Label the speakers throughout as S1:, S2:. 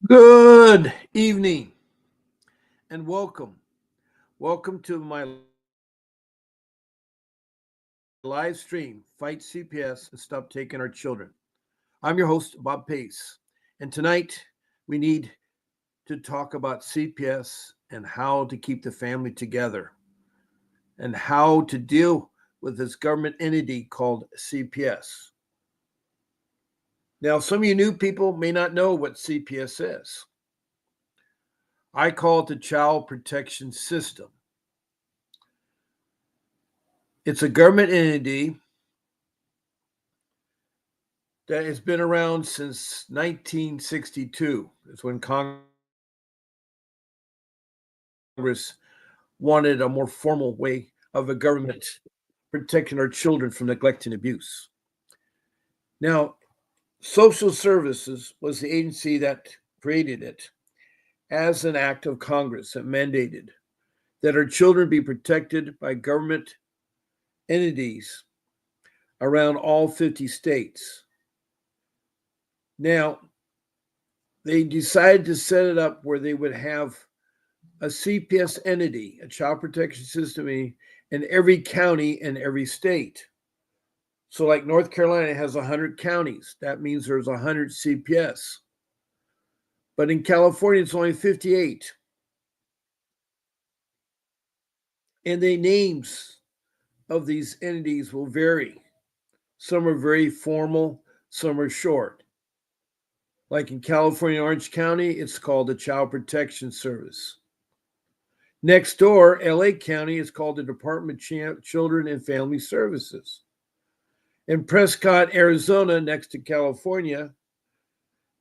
S1: Good evening and welcome. Welcome to my live stream, Fight CPS and Stop Taking Our Children. I'm your host, Bob Pace. And tonight we need to talk about CPS and how to keep the family together and how to deal with this government entity called CPS. Now, some of you new people may not know what CPS is. I call it the Child Protection System. It's a government entity that has been around since 1962. It's when Congress wanted a more formal way of a government protecting our children from neglect and abuse. Now, Social Services was the agency that created it as an act of Congress that mandated that our children be protected by government entities around all 50 states. Now, they decided to set it up where they would have a CPS entity, a child protection system in every county and every state. So, like North Carolina has 100 counties. That means there's 100 CPS. But in California, it's only 58. And the names of these entities will vary. Some are very formal, some are short. Like in California, Orange County, it's called the Child Protection Service. Next door, LA County, is called the Department of Children and Family Services. In Prescott, Arizona, next to California,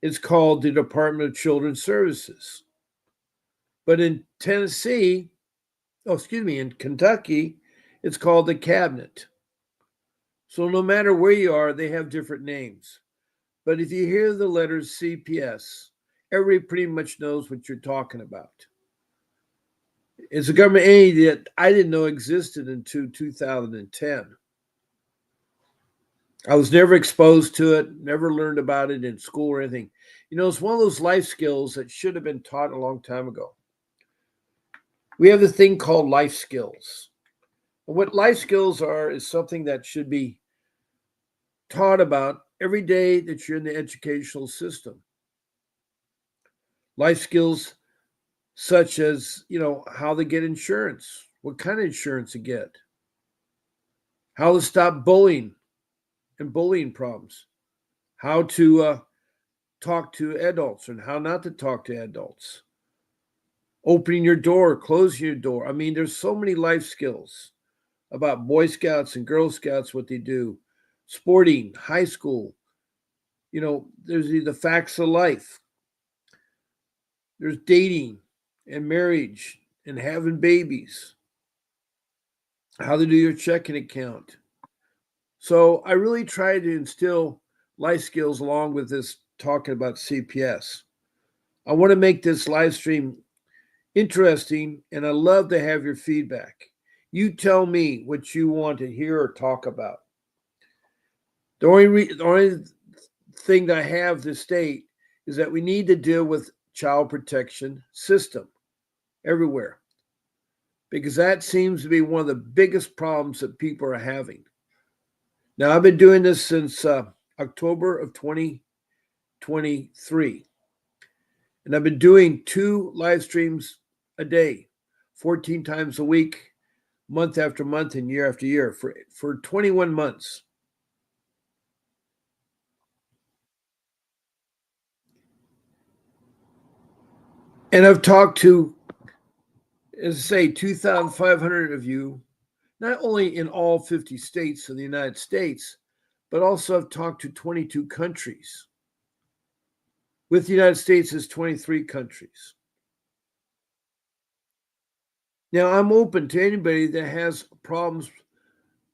S1: it's called the Department of Children's Services. But in in Kentucky, it's called the Cabinet. So no matter where you are, they have different names. But if you hear the letters CPS, everybody pretty much knows what you're talking about. It's a government entity that I didn't know existed until 2010. I was never exposed to it, never learned about it in school or anything. You know, it's one of those life skills that should have been taught a long time ago. We have a thing called life skills. And what life skills are is something that should be taught about every day that you're in the educational system. Life skills such as, how to get insurance, what kind of insurance to get, how to stop bullying and bullying problems, how to talk to adults and how not to talk to adults, opening your door, closing your door. I mean, there's so many life skills about Boy Scouts and Girl Scouts, what they do, sporting, high school. There's the facts of life. There's dating and marriage and having babies, how to do your checking account. So I really try to instill life skills along with this talking about CPS. I want to make this live stream interesting, and I love to have your feedback. You tell me what you want to hear or talk about. The only thing that I have to state is that we need to deal with child protection system everywhere because that seems to be one of the biggest problems that people are having. Now, I've been doing this since October of 2023, and I've been doing 2 live streams a day, 14 times a week, month after month, and year after year for 21 months. And I've talked to, as I say, 2,500 of you, not only in all 50 states of the United States, but also I've talked to 22 countries. With the United States is 23 countries. Now, I'm open to anybody that has problems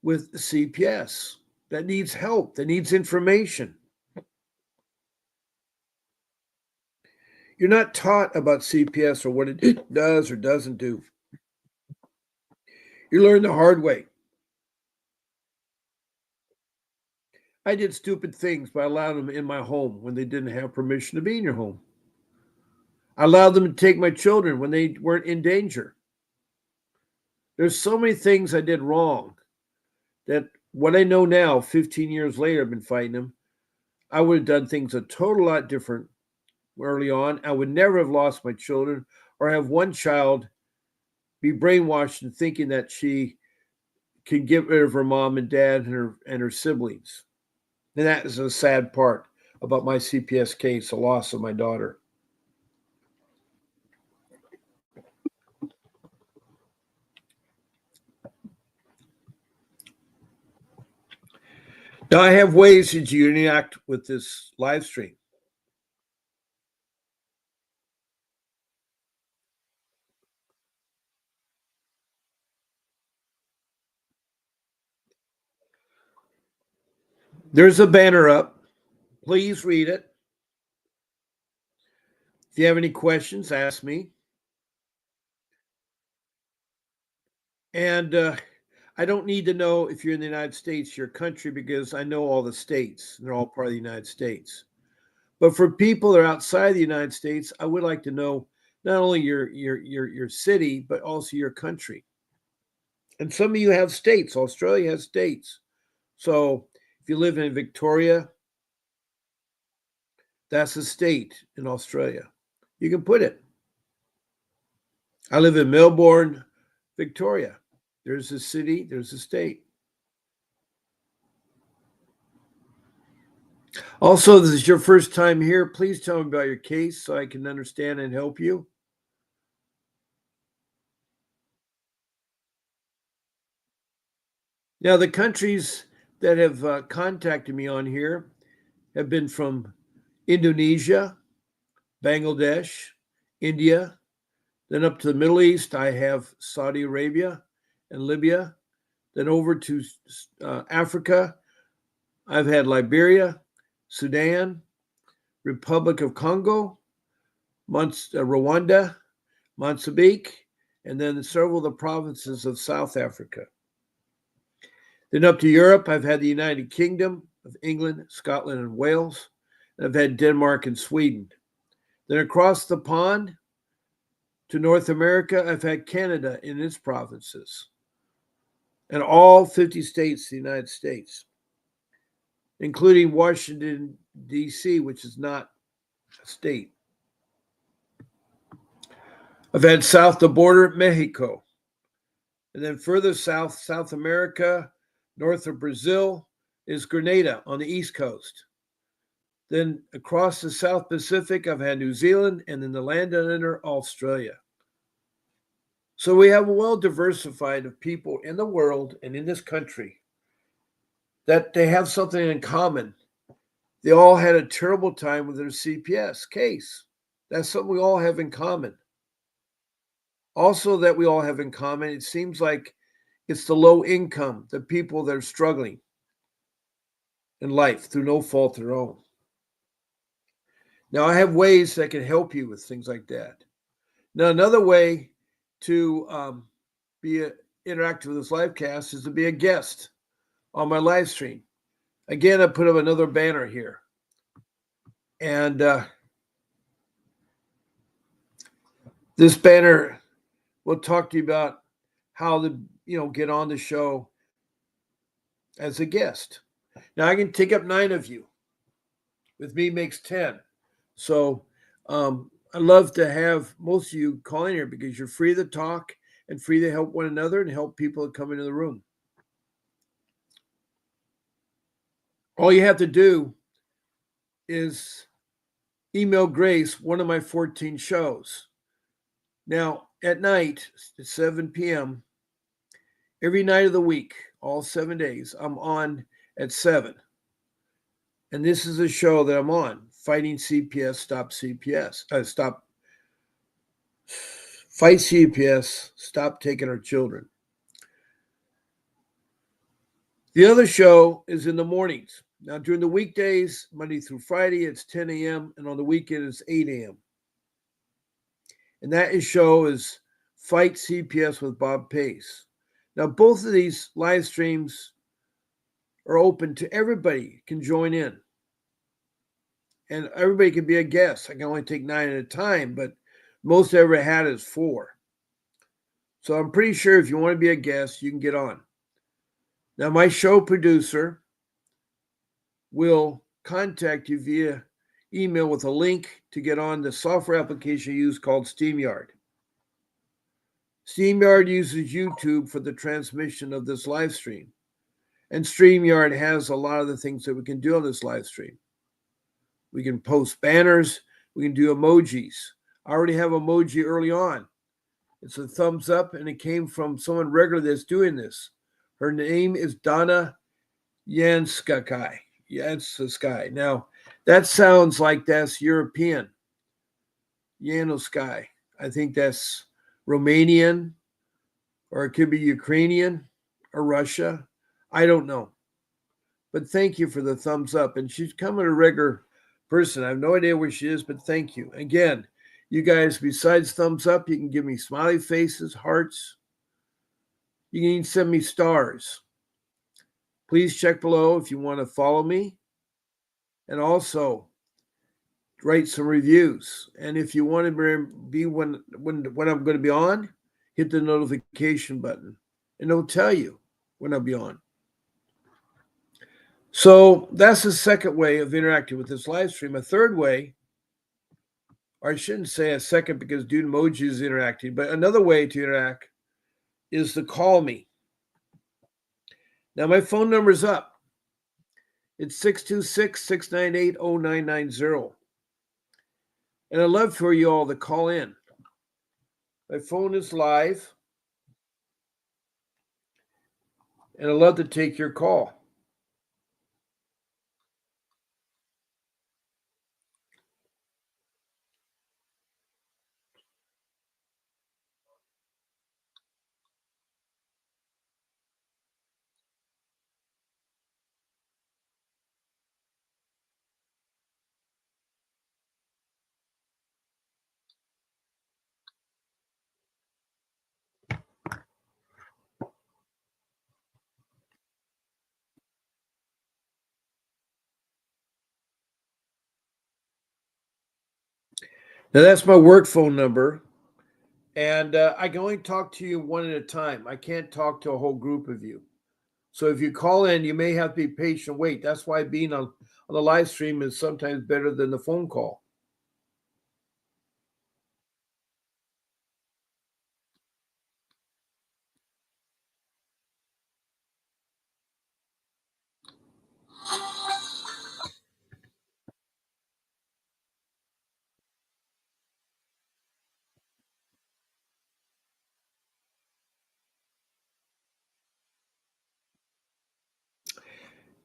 S1: with CPS, that needs help, that needs information. You're not taught about CPS or what it does or doesn't do. You learn the hard way. I did stupid things by allowing them in my home when they didn't have permission to be in your home. I allowed them to take my children when they weren't in danger. There's so many things I did wrong that what I know now, 15 years later, I've been fighting them. I would have done things a total lot different early on. I would never have lost my children or have one child be brainwashed into thinking that she can get rid of her mom and dad and her siblings. And that is a sad part about my CPS case, the loss of my daughter. Now I have ways that you interact with this live stream. There's a banner up. Please read it. If you have any questions, ask me. And I don't need to know if you're in the United States, your country, because I know all the states. And they're all part of the United States. But for people that are outside the United States, I would like to know not only your city, but also your country. And some of you have states. Australia has states. So if you live in Victoria, that's a state in Australia. You can put it. I live in Melbourne, Victoria. There's a city, there's a state. Also, this is your first time here. Please tell me about your case so I can understand and help you. Now, the countries that have contacted me on here have been from Indonesia, Bangladesh, India, then up to the Middle East. I have Saudi Arabia and Libya. Then over to Africa, I've had Liberia, Sudan, Republic of Congo, Rwanda, Mozambique, and then several of the provinces of South Africa. Then up to Europe, I've had the United Kingdom of England, Scotland, and Wales. And I've had Denmark and Sweden. Then across the pond to North America, I've had Canada in its provinces. And all 50 states of the United States, including Washington, D.C., which is not a state. I've had south the border, Mexico. And then further south, South America, north of Brazil, is Grenada on the East Coast. Then across the South Pacific, I've had New Zealand, and then the land under Australia. So we have a well diversified of people in the world and in this country that they have something in common. They all had a terrible time with their CPS case. That's something we all have in common. Also, that we all have in common, it seems like it's the low income, the people that are struggling in life through no fault of their own. Now, I have ways that can help you with things like that. Now, another way to interact with this live cast is to be a guest on my live stream. Again, I put up another banner here. And this banner will talk to you about how to, get on the show as a guest. Now, I can take up 9 of you. With me makes 10. So I love to have most of you call in here because you're free to talk and free to help one another and help people that come into the room. All you have to do is email Grace one of my 14 shows. Now, at night, at 7 p.m., every night of the week, all 7 days, I'm on at 7. And this is a show that I'm on, Fighting CPS, Stop CPS. Fight CPS, Stop Taking Our Children. The other show is in the mornings. Now, during the weekdays, Monday through Friday, it's 10 a.m., and on the weekend, it's 8 a.m. And that show is Fight CPS with Bob Pace. Now, both of these live streams are open to everybody can join in. And everybody can be a guest. I can only take 9 at a time, but Most I ever had is 4. So I'm pretty sure if you want to be a guest, you can get on. Now, my show producer will contact you via email with a link to get on the software application you use called StreamYard. StreamYard uses YouTube for the transmission of this live stream. And StreamYard has a lot of the things that we can do on this live stream. We can post banners, we can do emojis. I already have emoji early on. It's a thumbs up, and it came from someone regular that's doing this. Her name is Donna Yanskai. Yanskai. Now, that sounds like that's European. Yanoskai. I think that's Romanian, or it could be Ukrainian or Russia. I don't know. But thank you for the thumbs up. And she's coming a regular person. I have no idea where she is, but thank you. Again, you guys, besides thumbs up, you can give me smiley faces, hearts. You can even send me stars. Please check below if you want to follow me. And also write some reviews. And if you want to be when I'm going to be on, hit the notification button. And it'll tell you when I'll be on. So that's the second way of interacting with this live stream. A third way, or I shouldn't say a second because Dude Emoji is interacting, but another way to interact is to call me. Now, my phone number is up. It's 626-698-0990. And I'd love for you all to call in. My phone is live, and I'd love to take your call. Now, that's my work phone number, and I can only talk to you one at a time. I can't talk to a whole group of you. So if you call in, you may have to be patient, wait. That's why being on the live stream is sometimes better than the phone call.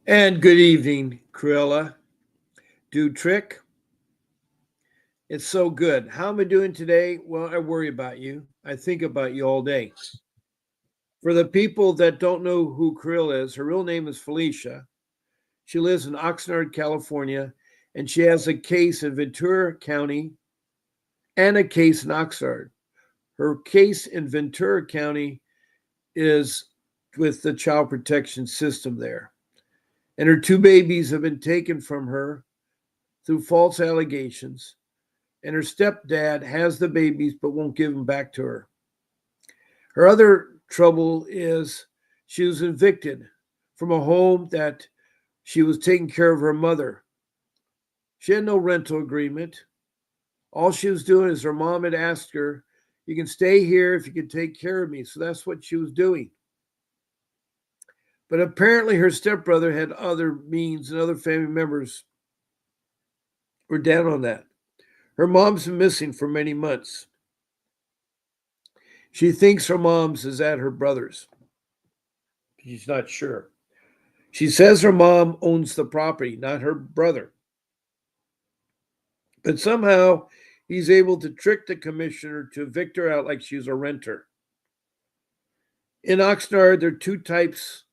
S1: And good evening, Cruella. Do trick. It's so good. How am I doing today? Well, I worry about you. I think about you all day. For the people that don't know who Cruella is, her real name is Felicia. She lives in Oxnard, California, and she has a case in Ventura County and a case in Oxnard. Her case in Ventura County is with the child protection system there. And her 2 babies have been taken from her through false allegations. And her stepdad has the babies but won't give them back to her. Her other trouble is she was evicted from a home that she was taking care of her mother. She had no rental agreement. All she was doing is her mom had asked her, "You can stay here if you can take care of me." So that's what she was doing. But apparently her stepbrother had other means and other family members were down on that. Her mom's been missing for many months. She thinks her mom's is at her brother's. She's not sure. She says her mom owns the property, not her brother. But somehow he's able to trick the commissioner to evict her out like she's a renter. In Oxnard, there are 2 types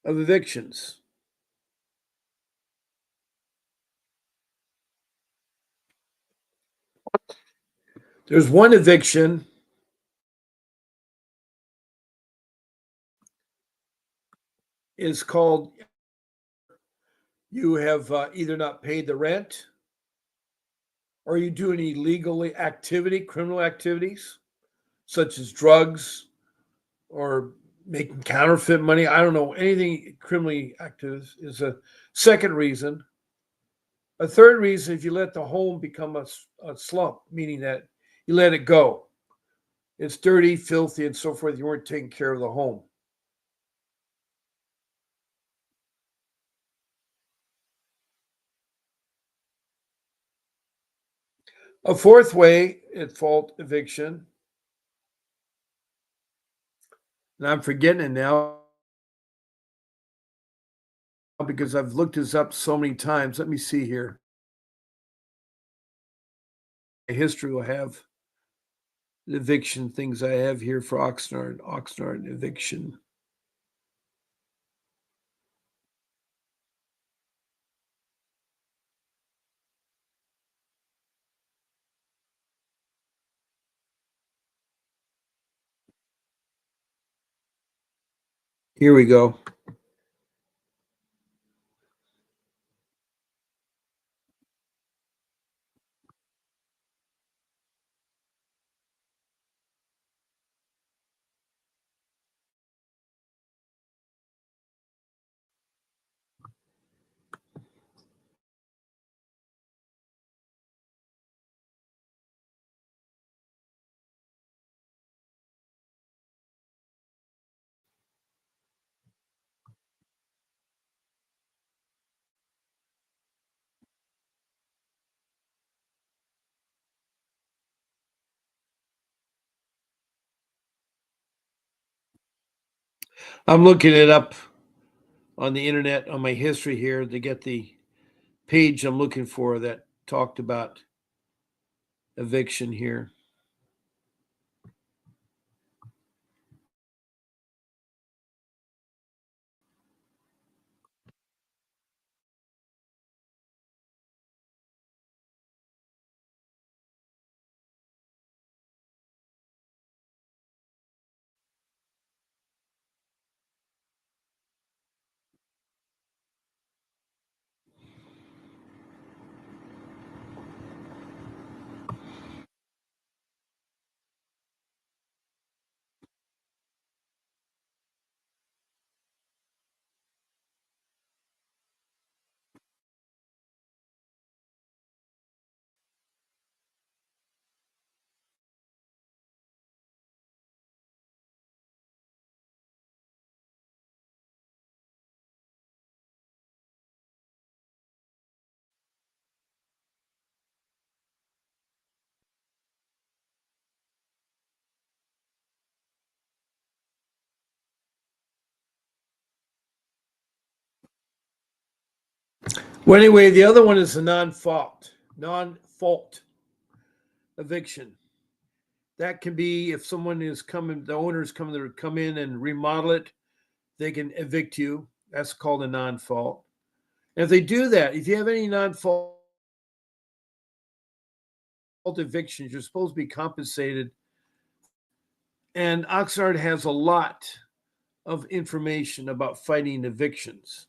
S1: of evictions. There's one eviction is called you have either not paid the rent Are you doing illegal activity, criminal activities, such as drugs or making counterfeit money? I don't know. Anything criminally active is a second reason. A third reason, if you let the home become a slump, meaning that you let it go. It's dirty, filthy, and so forth. You weren't taking care of the home. A fourth way at fault eviction, and I'm forgetting it now because I've looked this up so many times. Let me see here. History will have the eviction things I have here for Oxnard eviction. Here we go. I'm looking it up on the internet on my history here to get the page I'm looking for that talked about eviction here. Well, anyway, the other one is a non-fault eviction. That can be if someone is coming, the owner is coming to come in and remodel it, they can evict you. That's called a non-fault. And if they do that, if you have any non-fault evictions, you're supposed to be compensated. And Oxnard has a lot of information about fighting evictions.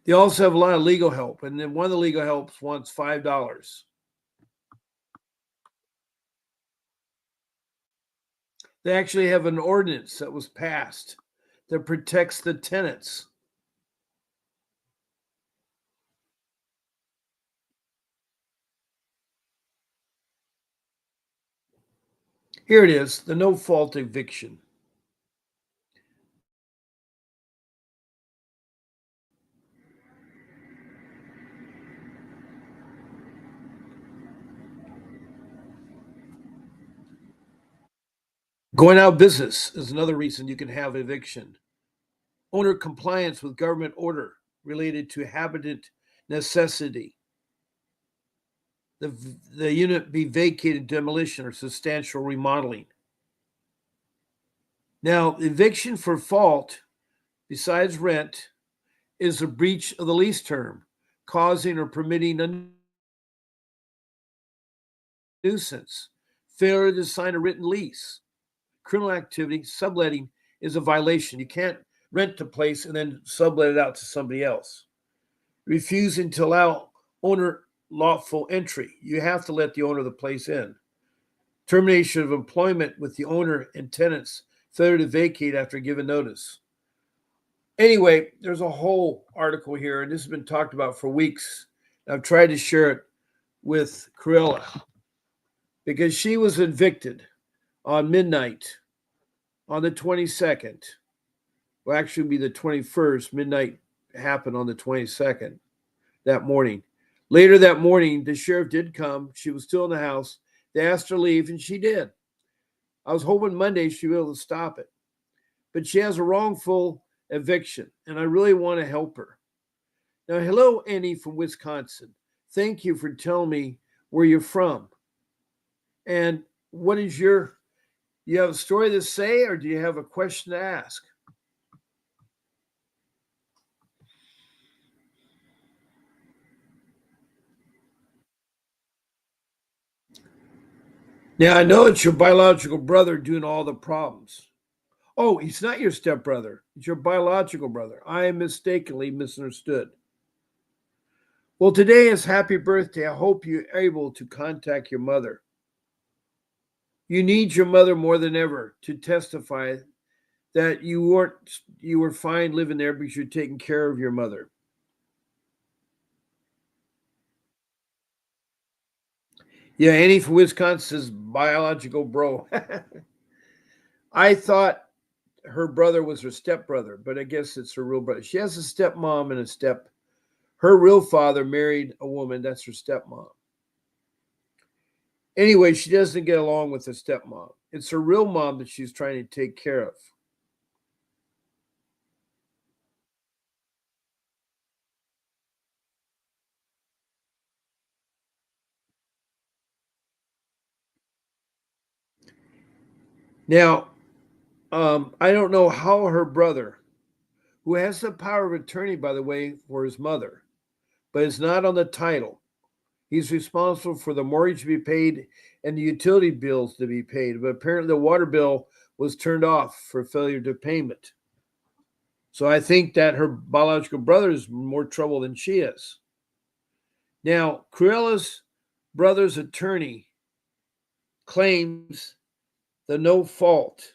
S1: They also have a lot of legal help, and then one of the legal helps wants $5. They actually have an ordinance that was passed that protects the tenants. Here it is, the no fault eviction. Going out of business is another reason you can have eviction. Owner compliance with government order related to habitat necessity. The unit be vacated, demolition, or substantial remodeling. Now, eviction for fault, besides rent, is a breach of the lease term, causing or permitting a nuisance, failure to sign a written lease, criminal activity, subletting is a violation. You can't rent the place and then sublet it out to somebody else. Refusing to allow owner lawful entry. You have to let the owner of the place in. Termination of employment with the owner and tenants, failure to vacate after given notice. Anyway, there's a whole article here, and this has been talked about for weeks. I've tried to share it with Cruella because she was evicted on midnight on the 22nd. Well, actually, be the 21st. Midnight happened on the 22nd that morning. Later that morning, the sheriff did come. She was still in the house. They asked her to leave, and she did. I was hoping Monday she'd be able to stop it. But she has a wrongful eviction, and I really want to help her. Now, hello, Annie from Wisconsin. Thank you for telling me where you're from. And what is you have a story to say, or do you have a question to ask? Now, I know it's your biological brother doing all the problems. Oh, he's not your stepbrother. It's your biological brother. I mistakenly misunderstood. Well, today is happy birthday. I hope you're able to contact your mother. You need your mother more than ever to testify that you were fine living there because you're taking care of your mother. Yeah, Annie from Wisconsin's biological bro. I thought her brother was her stepbrother, but I guess it's her real brother. She has a stepmom and a step. Her real father married a woman. That's her stepmom. Anyway, she doesn't get along with the stepmom. It's her real mom that she's trying to take care of. Now, I don't know how her brother, who has the power of attorney, by the way, for his mother, but is not on the title. He's responsible for the mortgage to be paid and the utility bills to be paid. But apparently, the water bill was turned off for failure to payment. So I think that her biological brother is more trouble than she is. Now, Cruella's brother's attorney claims the no fault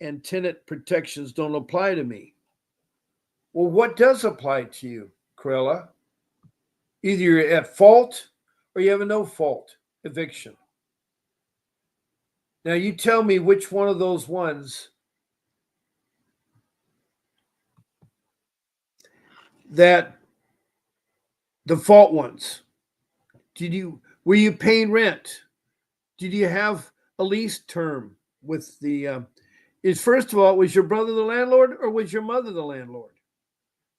S1: and tenant protections don't apply to me. Well, what does apply to you, Cruella? Either you're at fault or you have a no fault eviction. Now, you tell me which one of those ones that the fault ones. Were you paying rent? Did you have a lease term with the is first of all, was your brother the landlord or was your mother the landlord?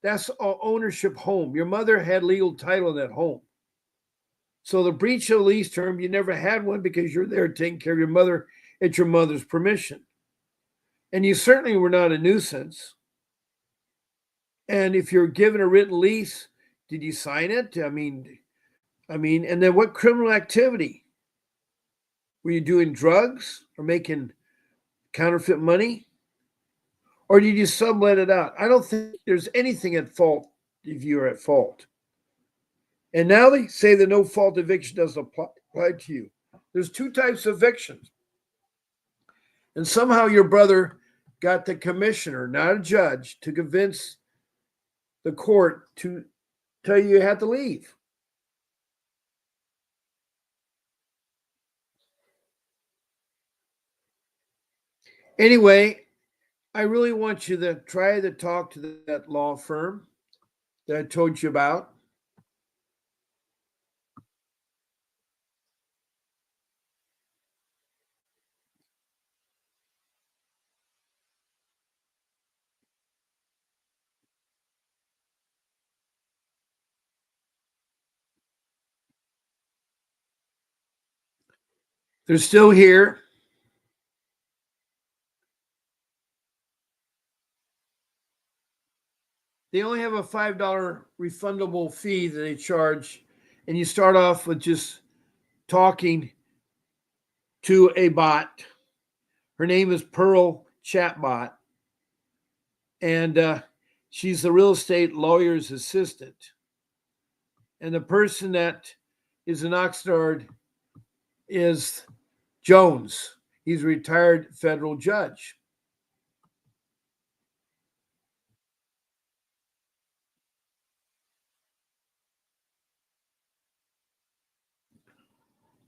S1: That's ownership home. Your mother had legal title in that home. So the breach of lease term, you never had one because you're there taking care of your mother at your mother's permission. And you certainly were not a nuisance. And if you're given a written lease, did you sign it? And then what criminal activity? Were you doing drugs or making counterfeit money? Or did you sublet it out? I don't think there's anything at fault if you're at fault. And now they say the no fault eviction doesn't apply to you. There's two types of evictions. And somehow your brother got the commissioner, not a judge, to convince the court to tell you had to leave. Anyway, I really want you to try to talk to that law firm that I told you about. They're still here. They only have a $5 refundable fee that they charge, and you start off with just talking to a bot. Her name is Pearl Chatbot, and she's the real estate lawyer's assistant. And the person that is in Oxnard is Jones. He's a retired federal judge.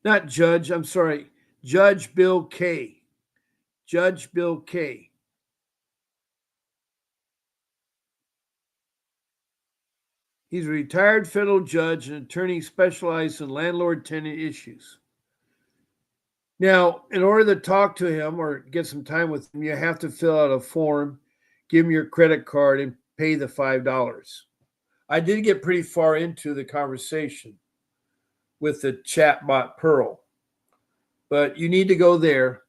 S1: Not Judge, I'm sorry, Judge Bill K. Judge Bill K. He's a retired federal judge and attorney specialized in landlord tenant issues. Now, in order to talk to him or get some time with him, you have to fill out a form, give him your credit card, and pay the $5. I did get pretty far into the conversation with the chatbot Pearl, but you need to go there.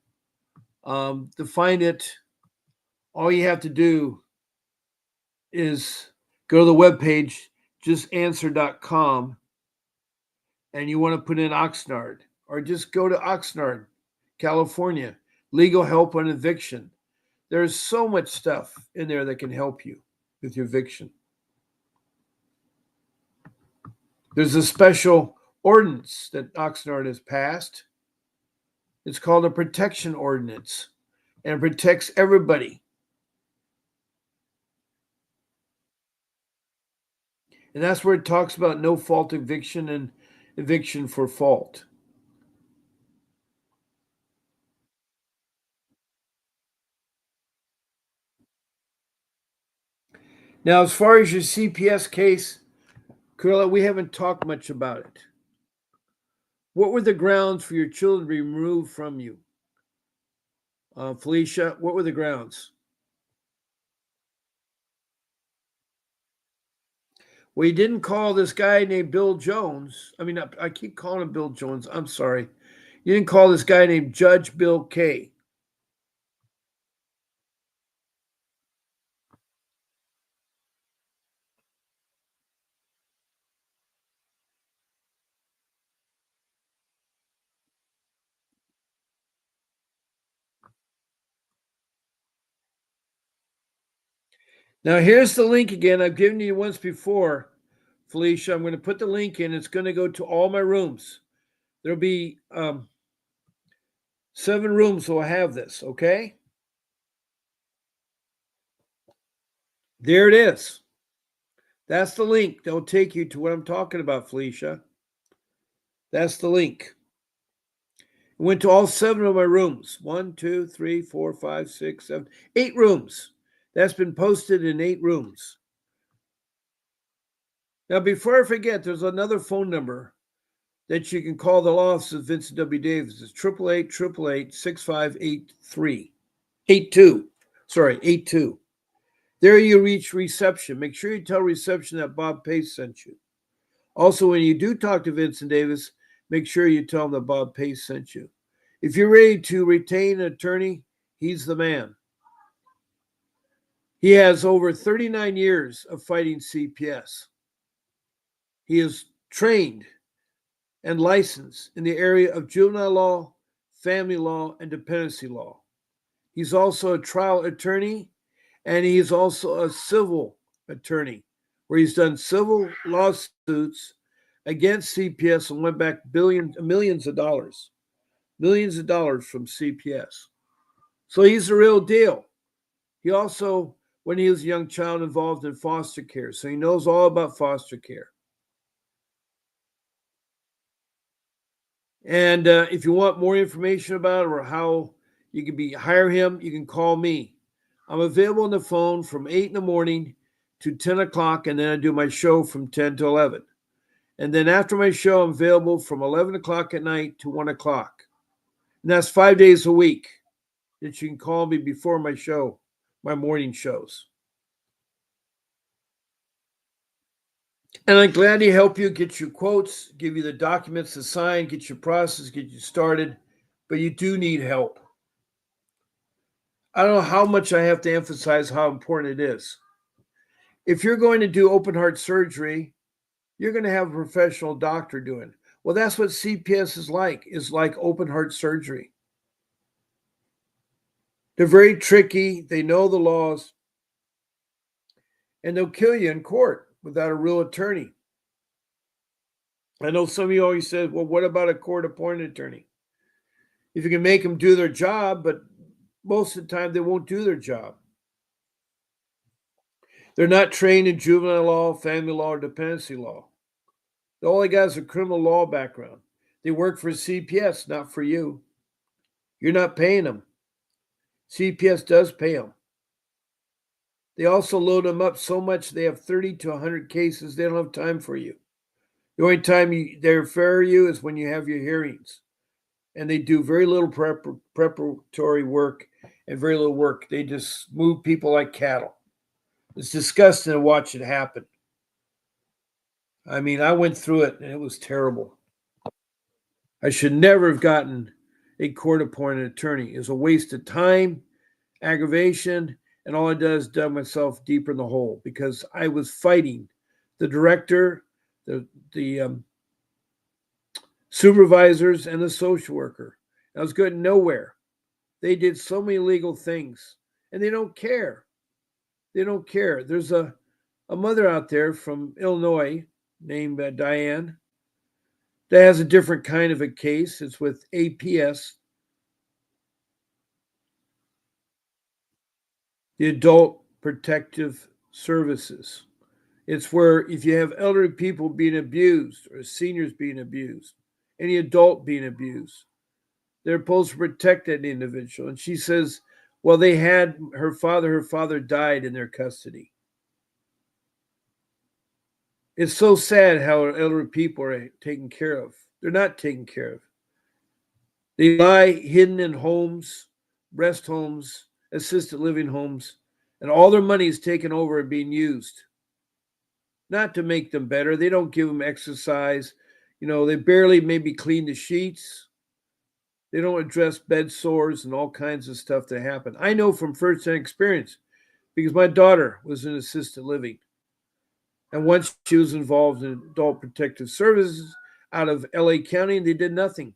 S1: To find it, all you have to do is go to the webpage, justanswer.com, and you want to put in Oxnard, or just go to Oxnard, California, legal help on eviction. There's so much stuff in there that can help you with your eviction. There's a special ordinance that Oxnard has passed. It's called a protection ordinance, and it protects everybody. And that's where it talks about no fault eviction and eviction for fault. Now, as far as your CPS case, Carla, we haven't talked much about it. What were the grounds for your children to be removed from you? Felicia, what were the grounds? Well, you didn't call this guy named Bill Jones. I mean, I keep calling him Bill Jones. I'm sorry. You didn't call this guy named Judge Bill K. Now, here's the link again. I've given you once before, Felicia. I'm going to put the link in. It's going to go to all my rooms. There'll be 7 rooms will have this, okay? There it is. That's the link. That'll take you to what I'm talking about, Felicia. That's the link. I went to all 7 of my rooms. 1, 2, 3, 4, 5, 6, 7, 8 rooms. That's been posted in 8 rooms. Now, before I forget, there's another phone number that you can call the law office of Vincent W. Davis. It's 888-888-6583. 82. Sorry, 82. There you reach reception. Make sure you tell reception that Bob Pace sent you. Also, when you do talk to Vincent Davis, make sure you tell him that Bob Pace sent you. If you're ready to retain an attorney, he's the man. He has over 39 years of fighting CPS. He is trained and licensed in the area of juvenile law, family law, and dependency law. He's also a trial attorney, and he's also a civil attorney, where he's done civil lawsuits against CPS and went back millions of dollars from CPS. So he's the real deal. He also, when he was a young child, involved in foster care, so he knows all about foster care. And if you want more information about it or how you can hire him, you can call me. I'm available on the phone from 8 in the morning to 10 o'clock, and then I do my show from 10 to 11. And then after my show, I'm available from 11 o'clock at night to 1 o'clock. And that's 5 days a week that you can call me before my show, my morning shows. And I'm glad to help you, get you quotes, give you the documents to sign, get your process, get you started. But you do need help. I don't know how much I have to emphasize how important it is. If you're going to do open heart surgery, you're going to have a professional doctor doing. Well, that's what CPS is like open heart surgery. They're very tricky. They know the laws, and they'll kill you in court without a real attorney. I know some of you always said, well, what about a court appointed attorney? If you can make them do their job, but most of the time they won't do their job. They're not trained in juvenile law, family law, or dependency law. All they got is a criminal law background. They work for CPS, not for you. You're not paying them. CPS does pay them. They also load them up so much they have 30 to 100 cases. They don't have time for you. The only time they refer you is when you have your hearings. And they do very little preparatory work and very little work. They just move people like cattle. It's disgusting to watch it happen. I mean, I went through it and it was terrible. I should never have gotten a court appointed attorney. It was a waste of time, aggravation, and all I did is dug myself deeper in the hole because I was fighting the director, the supervisors, and the social worker. I was getting nowhere. They did so many illegal things, and they don't care. They don't care. There's a mother out there from Illinois named Diane that has a different kind of a case. It's with APS, the Adult Protective Services. It's where if you have elderly people being abused or seniors being abused, any adult being abused, they're supposed to protect that individual. And she says, well, they had her father died in their custody. It's so sad how elderly people are taken care of. They're not taken care of. They lie hidden in homes, rest homes, assisted living homes, and all their money is taken over and being used. Not to make them better. They don't give them exercise. They barely maybe clean the sheets. They don't address bed sores and all kinds of stuff that happen. I know from first-hand experience because my daughter was in assisted living. And once she was involved in adult protective services out of LA County, and they did nothing.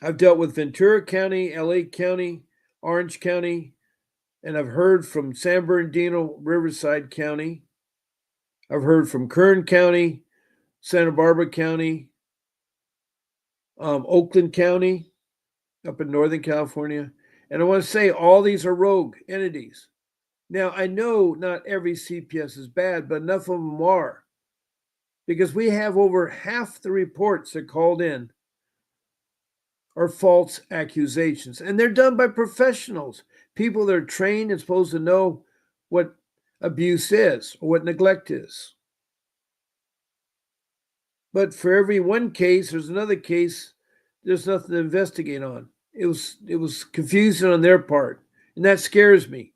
S1: I've dealt with Ventura County, LA County, Orange County, and I've heard from San Bernardino, Riverside County. I've heard from Kern County, Santa Barbara County, Oakland County, up in Northern California. And I want to say all these are rogue entities. Now, I know not every CPS is bad, but enough of them are. Because we have over half the reports that called in are false accusations. And they're done by professionals, people that are trained and supposed to know what abuse is or what neglect is. But for every one case, there's another case there's nothing to investigate on. It was confusing on their part. And that scares me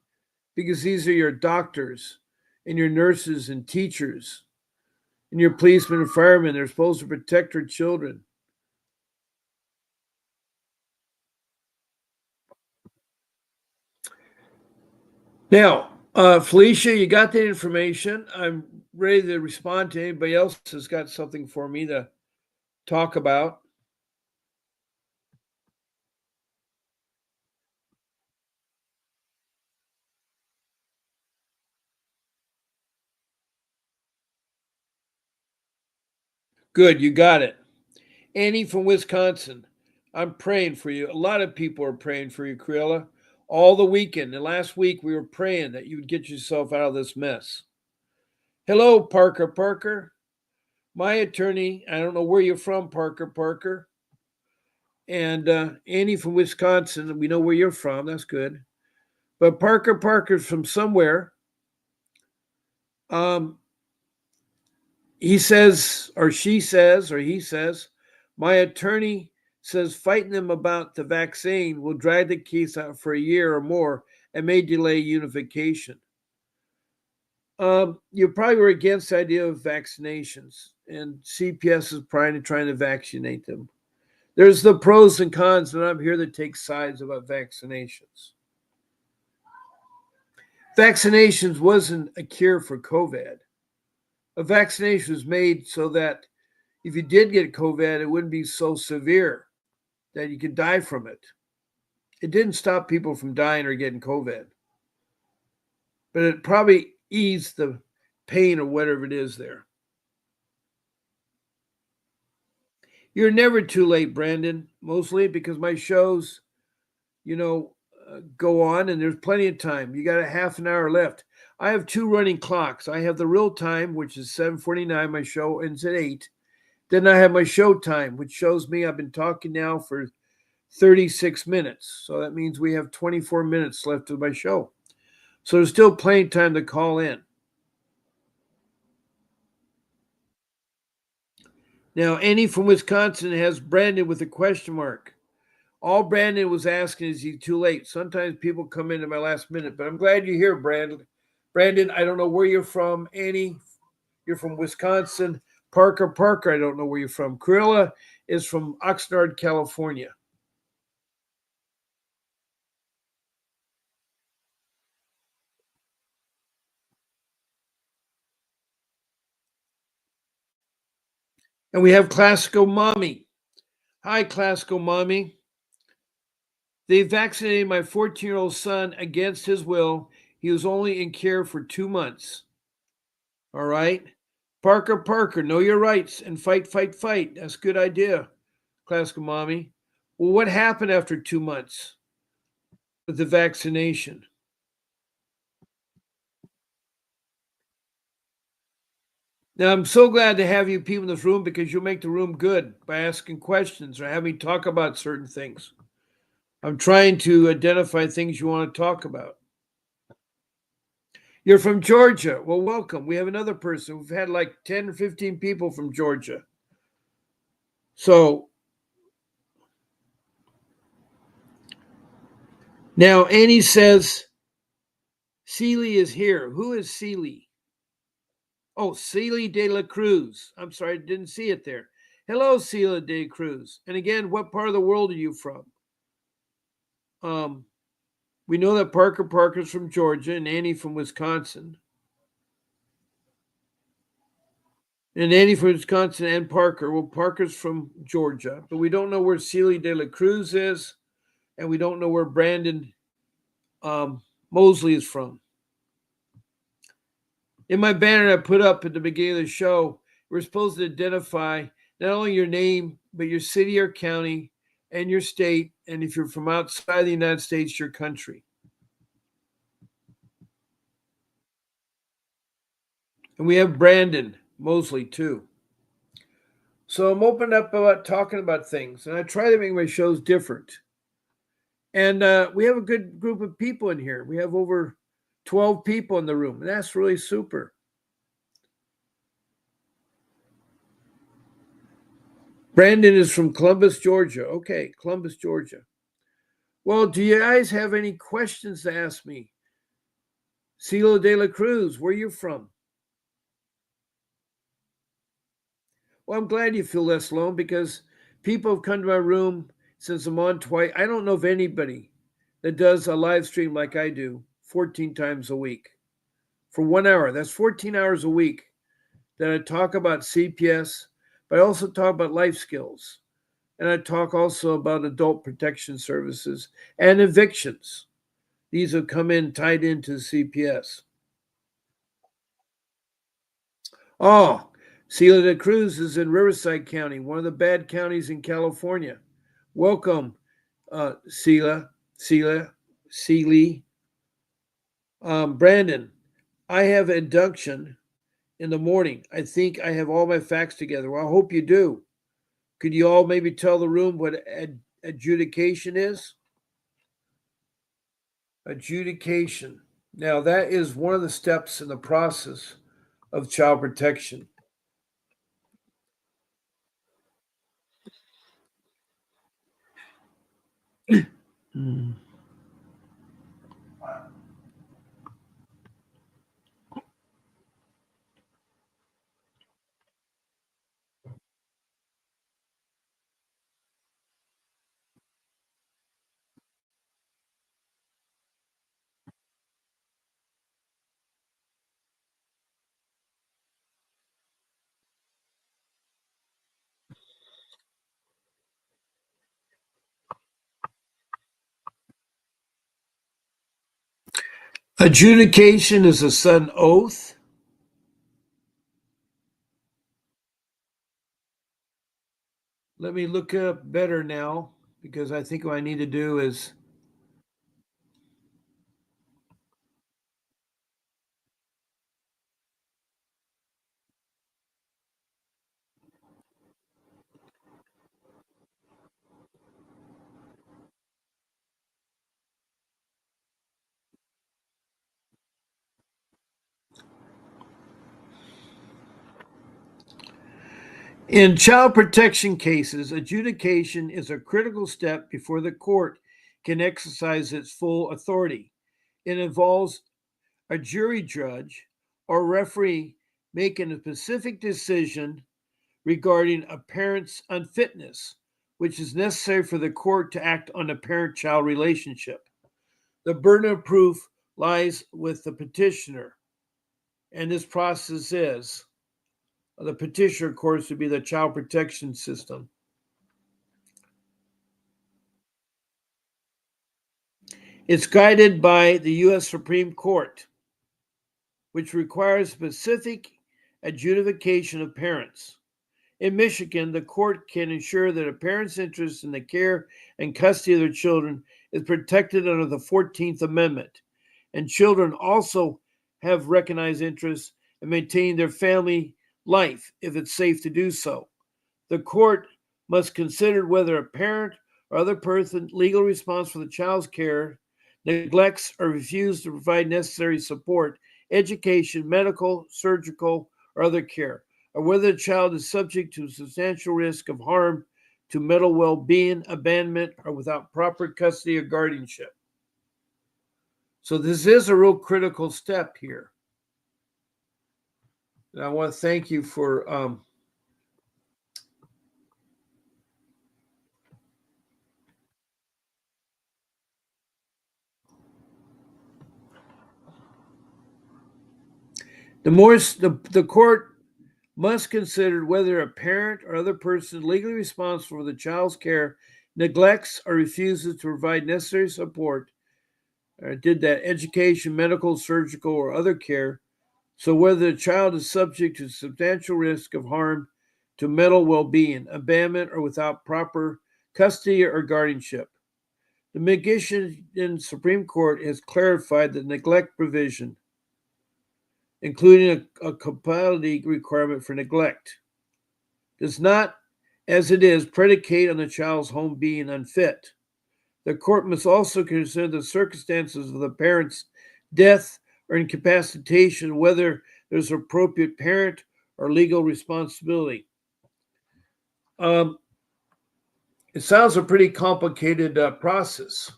S1: because these are your doctors and your nurses and teachers and your policemen and firemen. They're supposed to protect our children. Now, Felicia, you got the information. I'm ready to respond to anybody else has got something for me to talk about. Good, you got it. Annie from Wisconsin, I'm praying for you. A lot of people are praying for you, Creola. All the weekend and last week, we were praying that you would get yourself out of this mess. Hello, Parker Parker. My attorney, I don't know where you're from, Parker Parker. And Annie from Wisconsin, we know where you're from. That's good. But Parker Parker's from somewhere. Um, he says, or she says, or he says, my attorney says fighting them about the vaccine will drag the case out for a year or more and may delay unification. You probably were against the idea of vaccinations, and CPS is trying to vaccinate them. There's the pros and cons, and I'm here to take sides about vaccinations. Vaccinations wasn't a cure for COVID. A vaccination was made so that if you did get COVID, it wouldn't be so severe that you could die from it. It didn't stop people from dying or getting COVID, but it probably eased the pain or whatever it is there. You're never too late, Brandon, mostly because my shows, go on and there's plenty of time. You got a half an hour left. I have two running clocks. I have the real time, which is 7:49. My show ends at 8. Then I have my show time, which shows me I've been talking now for 36 minutes. So that means we have 24 minutes left of my show. So there's still plenty of time to call in. Now, Annie from Wisconsin has Brandon with a question mark. All Brandon was asking is he too late? Sometimes people come in at my last minute, but I'm glad you're here, Brandon. Brandon, I don't know where you're from. Annie, you're from Wisconsin. Parker, I don't know where you're from. Corilla is from Oxnard, California. And we have Classical Mommy. Hi, Classical Mommy. They vaccinated my 14-year-old son against his will. He was only in care for 2 months. All right. Parker, know your rights and fight. That's a good idea, Classical Mommy. Well, what happened after 2 months with the vaccination? Now, I'm so glad to have you people in this room because you'll make the room good by asking questions or having me talk about certain things. I'm trying to identify things you want to talk about. You're from Georgia. Well, welcome. We have another person. We've had like 10 or 15 people from Georgia. So now Annie says, Celie is here. Who is Celie? Oh, Celie de la Cruz. I'm sorry, I didn't see it there. Hello, Celie de Cruz. And again, what part of the world are you from? We know that Parker's from Georgia and Annie from Wisconsin. And Annie from Wisconsin and Parker. Well, Parker's from Georgia, but we don't know where Celie de la Cruz is, and we don't know where Brandon Mosley is from. In my banner I put up at the beginning of the show, we're supposed to identify not only your name, but your city or county and your state, and if you're from outside the United States, your country. And we have Brandon Mosley too. So I'm open up about talking about things, and I try to make my shows different. And we have a good group of people in here. We have over 12 people in the room, and that's really super. Brandon is from Columbus, Georgia. Okay, Columbus, Georgia. Well, do you guys have any questions to ask me? Celia de la Cruz, where you from? Well, I'm glad you feel less alone because people have come to my room since I'm on twice. I don't know of anybody that does a live stream like I do 14 times a week for 1 hour. That's 14 hours a week that I talk about CPS, but I also talk about life skills. And I talk also about adult protection services and evictions. These have come in tied into CPS. Oh, Celia de Cruz is in Riverside County, one of the bad counties in California. Welcome, Celia. Brandon, I have induction in the morning. I think I have all my facts together. Well, I hope you do. Could you all maybe tell the room what adjudication is? Adjudication. Now, that is one of the steps in the process of child protection. Hmm. Adjudication is a sudden oath. Let me look up better now because I think what I need to do is in child protection cases, adjudication is a critical step before the court can exercise its full authority. It involves a jury judge or referee making a specific decision regarding a parent's unfitness, which is necessary for the court to act on a parent child relationship. The burden of proof lies with the petitioner, and this process is the petitioner, of course, would be the child protection system. It's guided by the U.S. Supreme Court, which requires specific adjudication of parents. In Michigan, the court can ensure that a parent's interest in the care and custody of their children is protected under the 14th Amendment, and children also have recognized interests in maintaining their family life if it's safe to do so. The court must consider whether a parent or other person legally responsible for the child's care neglects or refuses to provide necessary support, education, medical, surgical, or other care, or whether the child is subject to substantial risk of harm to mental well being, abandonment, or without proper custody or guardianship. So, this is a real critical step here. And I want to thank you for the court must consider whether a parent or other person legally responsible for the child's care neglects or refuses to provide necessary support or did that education, medical, surgical, or other care. So, whether the child is subject to substantial risk of harm to mental well being, abandonment, or without proper custody or guardianship. The Michigan Supreme Court has clarified the neglect provision, including a compatibility requirement for neglect, does not, as it is, predicate on the child's home being unfit. The court must also consider the circumstances of the parent's death or incapacitation, whether there's appropriate parent or legal responsibility. Um, it sounds a pretty complicated process.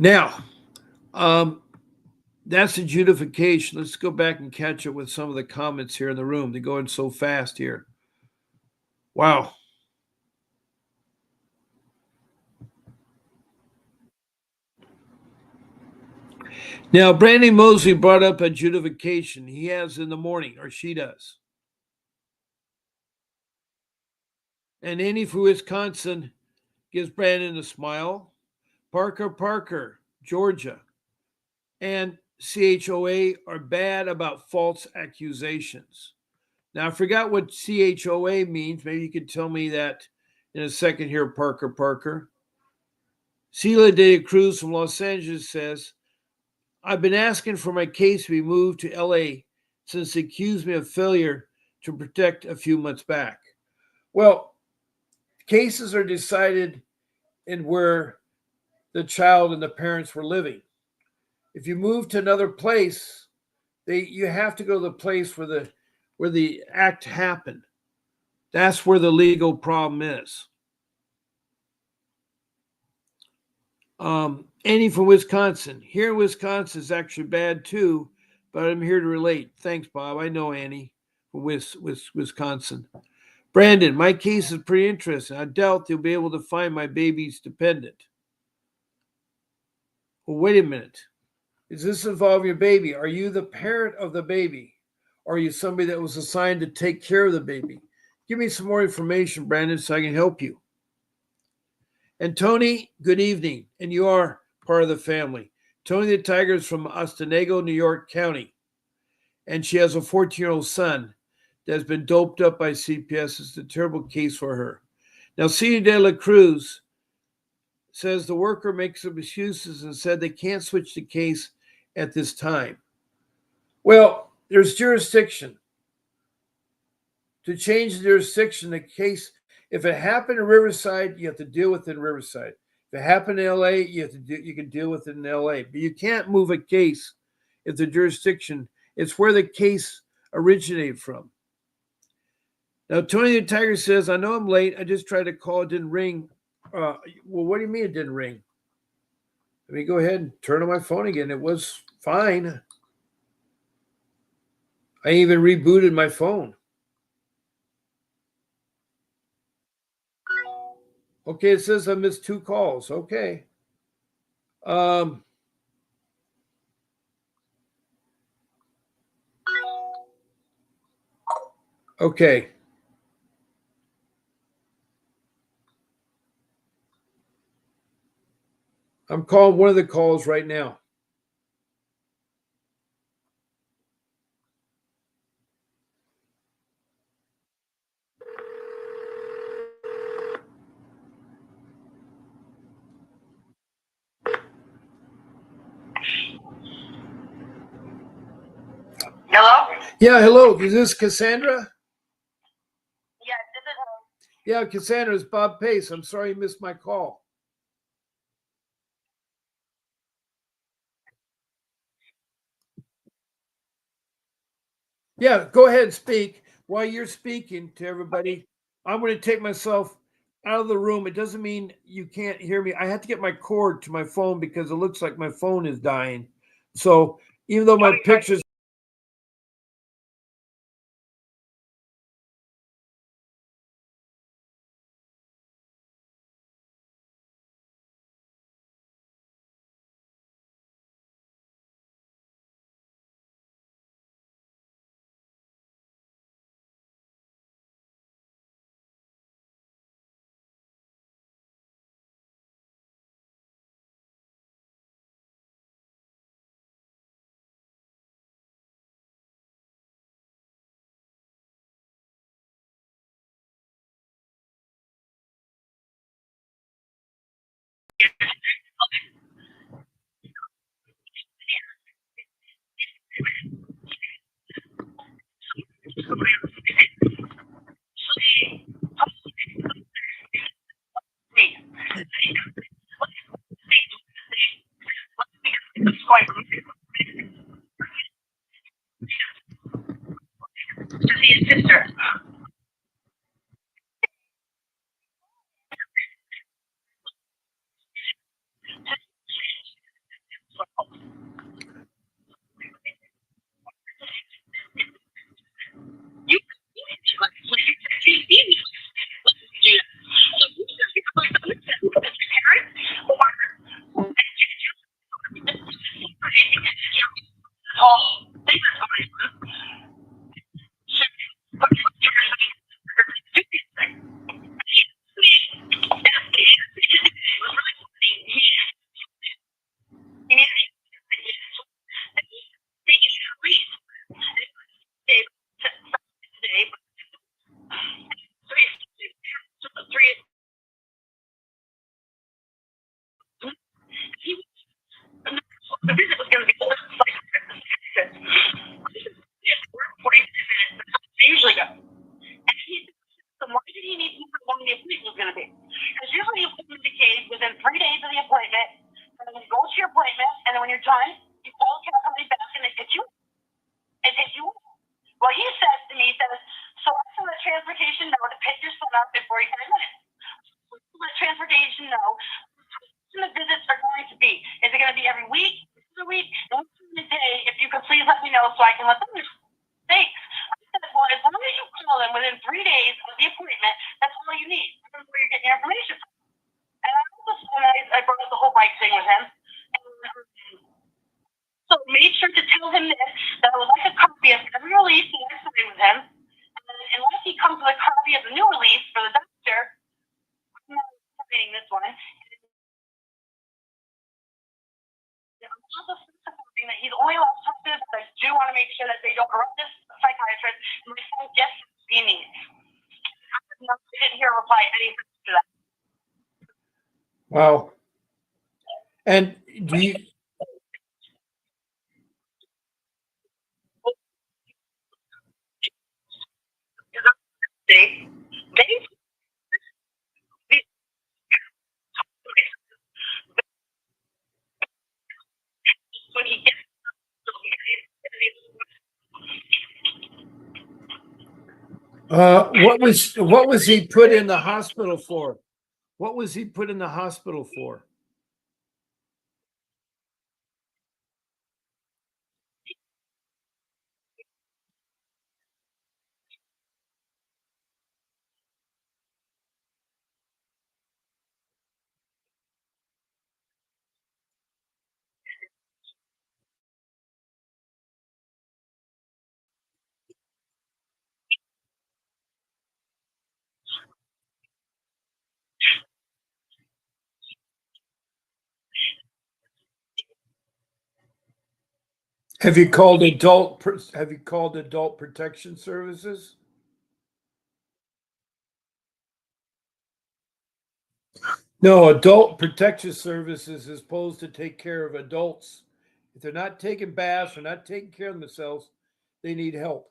S1: Now, um, that's adjudication. Let's go back and catch up with some of the comments here in the room. They're going so fast here. Wow. Now, Brandy Mosley brought up adjudication. He has in the morning, or she does. And Annie from Wisconsin gives Brandon a smile. Parker, Georgia, and CHOA are bad about false accusations. Now, I forgot what CHOA means. Maybe you could tell me that in a second here, Parker. Celia de Cruz from Los Angeles says, I've been asking for my case to be moved to LA since they accused me of failure to protect a few months back. Well, cases are decided in where the child and the parents were living. If you move to another place, you have to go to the place where the act happened. That's where the legal problem is. Annie from Wisconsin. Here in Wisconsin is actually bad too, but I'm here to relate. Thanks, Bob. I know Annie from Wisconsin. Brandon, my case is pretty interesting. I doubt they'll be able to find my baby's dependent. Well, wait a minute. Is this involving your baby? Are you the parent of the baby? Or are you somebody that was assigned to take care of the baby? Give me some more information, Brandon, so I can help you. And Tony, good evening. And you are part of the family. Tony the Tiger is from Ostenago, New York County, and she has a 14-year-old son that has been doped up by CPS. It's a terrible case for her. Now, Cena de la Cruz says the worker makes some excuses and said they can't switch the case at this time. Well, there's jurisdiction. To change the jurisdiction, the case, if it happened in Riverside, you have to deal with it in Riverside. If it happened in LA, you can deal with it in LA. But you can't move a case if the jurisdiction, it's where the case originated from. Now, Tony the Tiger says, I know I'm late. I just tried to call. It didn't ring. Well, what do you mean it didn't ring? Let me go ahead and turn on my phone again. It was fine. I even rebooted my phone. Okay, it says I missed 2 calls. Okay. Okay. I'm calling one of the calls right now.
S2: Hello?
S1: Yeah, hello. Is this Cassandra?
S2: Yes, this is her.
S1: Yeah, Cassandra, it's Bob Pace. I'm sorry you missed my call. Yeah, go ahead and speak. While you're speaking to everybody, I'm going to take myself out of the room. It doesn't mean you can't hear me. I have to get my cord to my phone because it looks like my phone is dying. So even though my pictures.
S2: To see his sister. You the visit was going to be usually go. And he said, why did he need to know how long the appointment was going to be? Because usually you appointment indicates within 3 days of the appointment, and then you go to your appointment, and then when you're done, you call the company back and they get you and take you. Well, he says to me, he says, so I send the transportation know to pick your son up in 45 minutes. Let transportation know when the visits are going to be. Is it going to be every week? Every week? Once in a day, if you could please let me know so I can let them know. Thanks. I said, well, as long as you call them within 3 days of the appointment, that's all you need. That's where you're getting your information from. And I brought up the whole bike thing with him. So made sure to tell him this, that I would like a copy of every release that I signed with him. And unless he comes with a copy of the new release for the doctor, I'm not signing this one. something that he's only allowed to do, but I do want to make sure that they don't corrupt this psychiatrist. My son gets what he needs. I didn't hear a reply anything to that.
S1: Wow. And do you,
S2: They when he gets
S1: what was he put in the hospital for? What was he put in the hospital for? Have you called have you called adult protection services? No, adult protection services is supposed to take care of adults. If they're not taking baths or not taking care of themselves, they need help.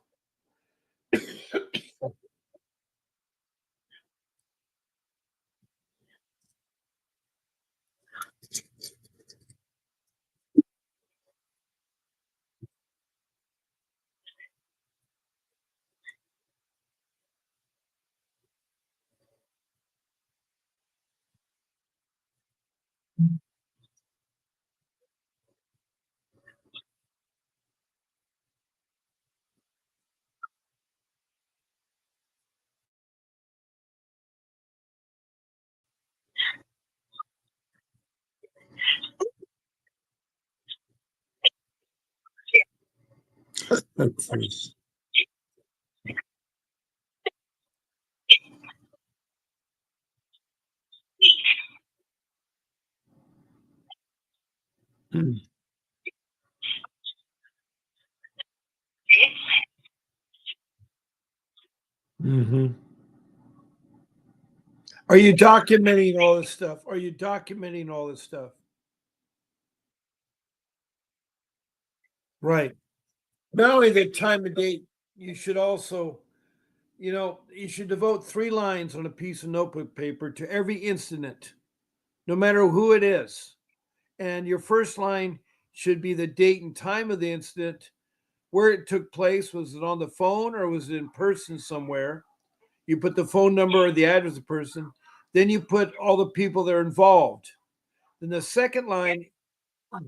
S1: Mm-hmm. Are you documenting all this stuff? Are you documenting all this stuff? Right. Not only the time of date, you should also, you should devote 3 lines on a piece of notebook paper to every incident, no matter who it is. And your first line should be the date and time of the incident, where it took place. Was it on the phone or was it in person somewhere? You put the phone number or the address of the person. Then you put all the people that are involved. Then the second line,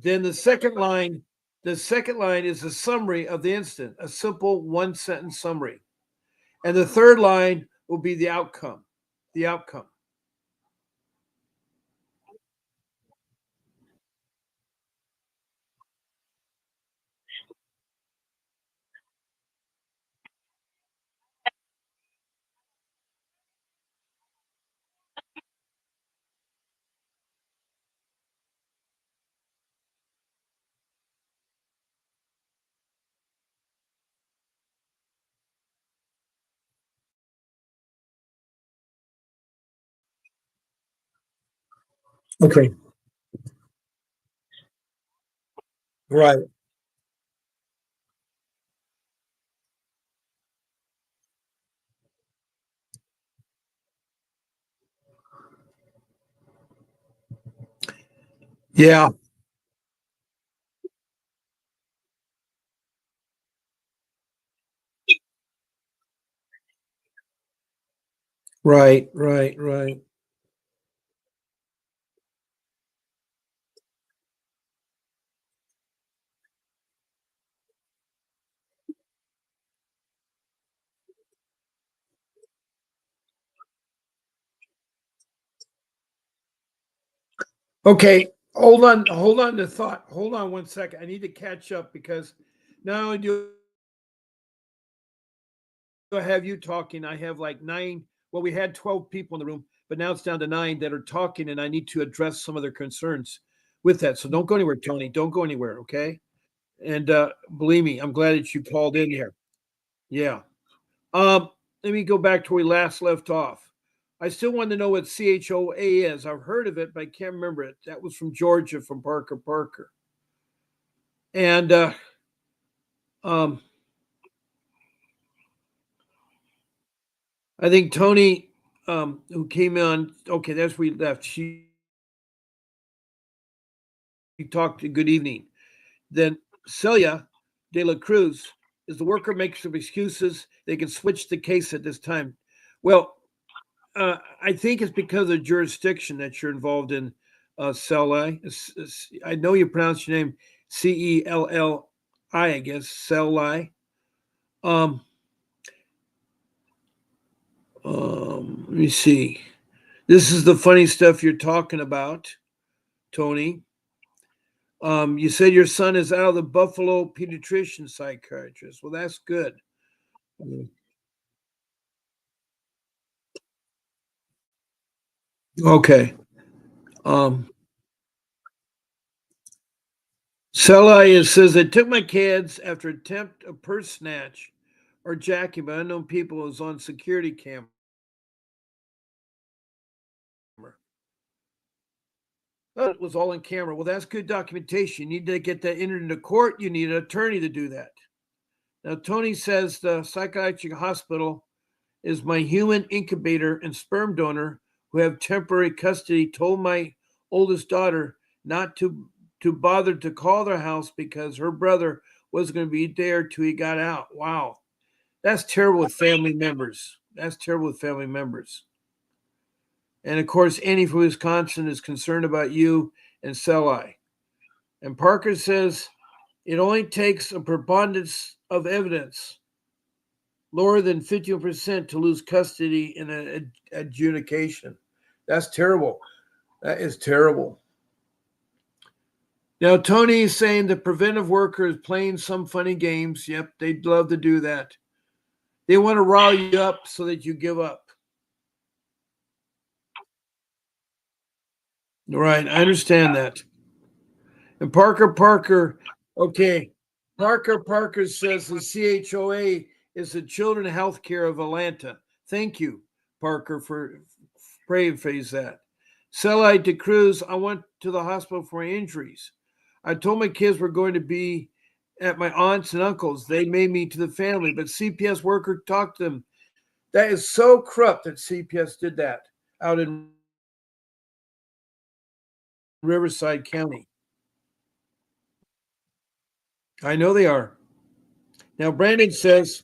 S1: then the second line is a summary of the incident, a simple 1 sentence summary. And the third line will be the outcome. The outcome. Okay. Right. Yeah. Right. Right. Right. Okay. Hold on. Hold on to thought. Hold on 1 second. I need to catch up because not only do I have you talking, I have like 9. Well, we had 12 people in the room, but now it's down to 9 that are talking, and I need to address some of their concerns. with that. So don't go anywhere, Tony. Don't go anywhere, okay? And believe me, I'm glad that you called in here. Yeah. Um, Let me go back to where we last left off. I still want to know what CHOA is. I've heard of it, but I can't remember it. That was from Georgia, from Parker Parker. And um, I think Tony, who came on, okay, that's where we left. She talked to good evening. Then Celia de la Cruz is the worker makes some excuses. They can switch the case at this time. Well, I think it's because of the jurisdiction that you're involved in, Celli. I know you pronounce your name Celli, I guess, Celli. Um, let me see. This is the funny stuff you're talking about, Tony. You said your son is out of the Buffalo pediatrician psychiatrist. Well, that's good. Mm. Okay. Um, Celia says they took my kids after attempt a purse snatch or jacking by unknown people was on security camera. Oh, it was all in camera. Well, that's good documentation. You need to get that entered into court. You need an attorney to do that. Now, Tony says the psychiatric hospital is my human incubator and sperm donor who have temporary custody told my oldest daughter not to bother to call their house because her brother was going to be there till he got out. Wow. That's terrible with family members. That's terrible with family members. And of course, Annie from Wisconsin is concerned about you and Celi. And Parker says it only takes a preponderance of evidence lower than 50% to lose custody in an adjudication. That's terrible. That is terrible. Now, Tony is saying the preventive worker is playing some funny games. Yep, they'd love to do that. They want to rile you up so that you give up. Right, I understand that. And okay, Parker Parker says the CHOA is the Children Health Care of Atlanta. Thank you, Parker, for paraphrase that. Cellite de Cruz, I went to the hospital for injuries. I told my kids we're going to be at my aunts and uncles. They made me to the family, but CPS worker talked to them. That is so corrupt that CPS did that out in Riverside County. I know they are. Now, Brandon says,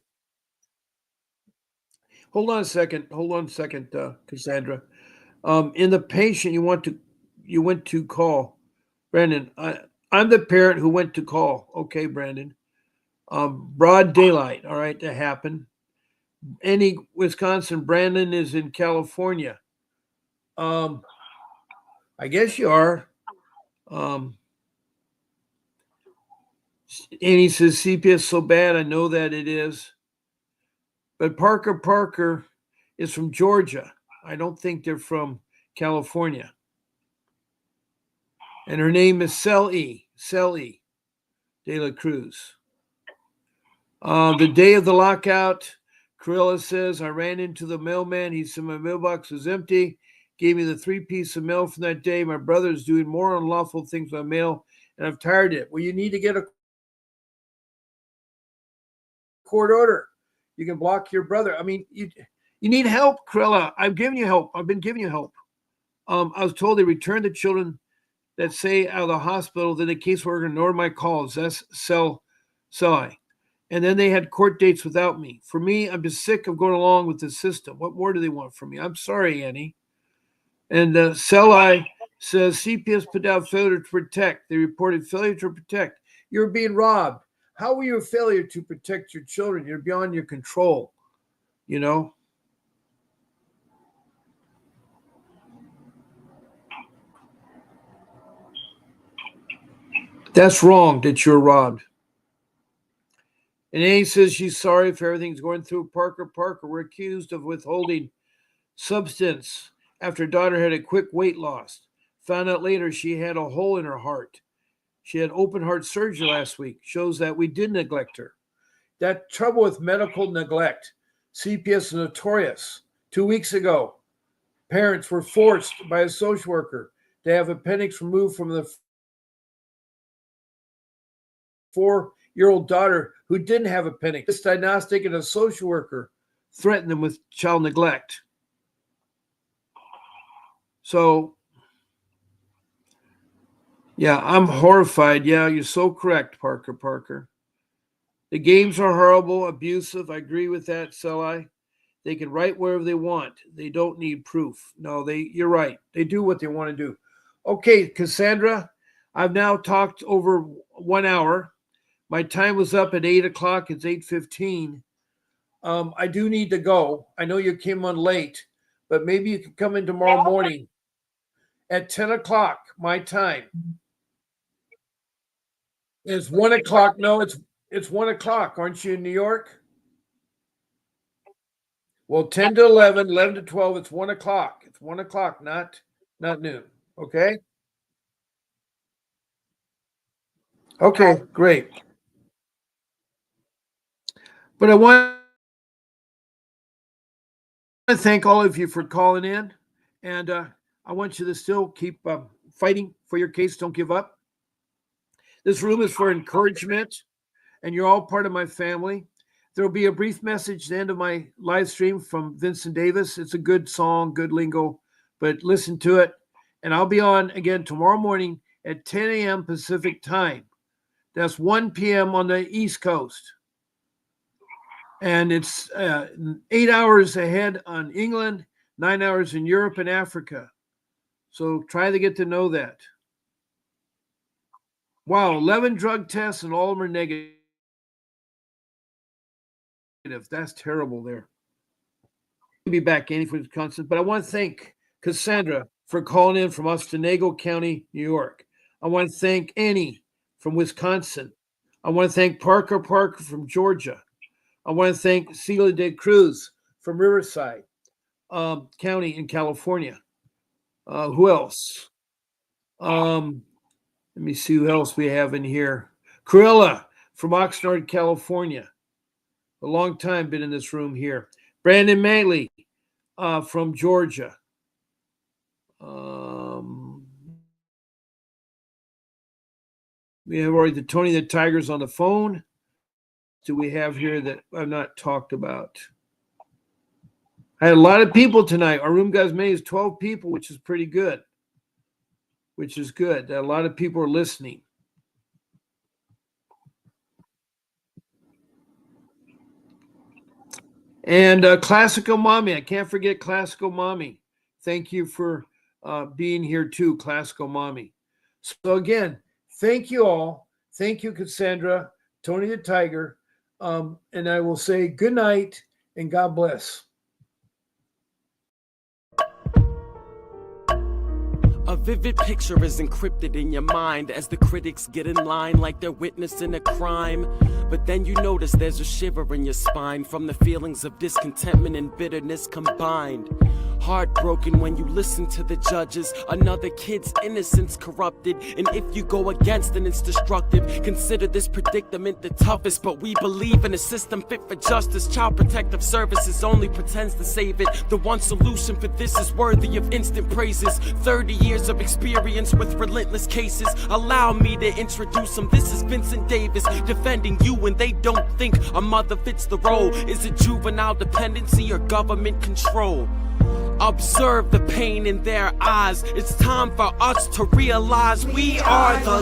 S1: hold on a second, Cassandra. In the patient you went to call, Brandon. I'm the parent who went to call. Okay, Brandon. Broad daylight. All right, that happened. Any Wisconsin. Brandon is in California. Um, I guess you are. Um, and he says CPS so bad. I know that it is. But Parker Parker is from Georgia. I don't think they're from California. And her name is Celi de la Cruz. The day of the lockout, Corella says, I ran into the mailman. He said my mailbox was empty. Gave me the 3 piece of mail from that day. My brother is doing more unlawful things with my mail, and I've tired of it. Well, you need to get a court order. You can block your brother. I mean, you need help, Corella. I've given you help. I've been giving you help. I was told they returned the children that say out of the hospital. Then the caseworker ignored my calls. That's Celi. And then they had court dates without me. For me, I'm just sick of going along with the system. What more do they want from me? I'm sorry, Annie. And Celi says CPS put out failure to protect. They reported failure to protect. You're being robbed. How were you a failure to protect your children? You're beyond your control. You know, that's wrong that you're robbed. And Annie says she's sorry for everything's going through. Parker Parker, we're accused of withholding substance after daughter had a quick weight loss. Found out later she had a hole in her heart. She had open heart surgery last week. Shows that we did neglect her. That trouble with medical neglect. CPS is notorious. 2 weeks ago, parents were forced by a social worker to have appendix removed from the 4-year-old daughter who didn't have appendix. This diagnostic and a social worker threatened them with child neglect. So, yeah, I'm horrified. Yeah, you're so correct, Parker. The games are horrible, abusive. I agree with that, Selai. They can write wherever they want. They don't need proof. No, you're right. They do what they want to do. Okay, Cassandra, I've now talked over 1 hour. My time was up at 8 o'clock. It's 8:15. I do need to go. I know you came on late, but maybe you could come in tomorrow morning at 10 o'clock, my time. It's 1 o'clock. No, it's 1 o'clock. Aren't you in New York? Well, 10 to 11, 11 to 12, it's 1 o'clock. It's 1 o'clock, not noon. Okay? Okay, great. But I want to thank all of you for calling in, and I want you to still keep fighting for your case. Don't give up. This room is for encouragement, and you're all part of my family. There will be a brief message at the end of my live stream from Vincent Davis. It's a good song, good lingo, but listen to it. And I'll be on again tomorrow morning at 10 a.m. Pacific time. That's 1 p.m. on the East Coast. And it's 8 hours ahead on England, 9 hours in Europe and Africa. So try to get to know that. Wow, 11 drug tests and all of them are negative. That's terrible there. I'll be back, Annie, from Wisconsin. But I want to thank Cassandra for calling in from Otsego County, New York. I want to thank Annie from Wisconsin. I want to thank Parker from Georgia. I want to thank Celia de Cruz from Riverside County in California. Who else? Let me see who else we have in here. Corilla from Oxnard, California. A long time been in this room here. Brandon Magley from Georgia. We have already the Tony the Tigers on the phone. Do we have here that I've not talked about? I had a lot of people tonight. Our room got as many as 12 people, which is pretty good. Which is good. A lot of people are listening. And Classical Mommy. I can't forget Classical Mommy. Thank you for being here too, Classical Mommy. So again, thank you all. Thank you, Cassandra, Tony the Tiger. And I will say good night and God bless.
S3: A vivid picture is encrypted in your mind as the critics get in line like they're witnessing a crime. But then you notice there's a shiver in your spine from the feelings of discontentment and bitterness combined. Heartbroken when you listen to the judges, another kid's innocence corrupted. And if you go against it, it's destructive. Consider this predicament the toughest, but we believe in a system fit for justice. Child Protective Services only pretends to save it. The one solution for this is worthy of instant praises. 30 years of experience with relentless cases. Allow me to introduce them. This is Vincent Davis, defending you when they don't think a mother fits the role. Is it juvenile dependency or government control? Observe the pain in their eyes. It's time for us to realize we are the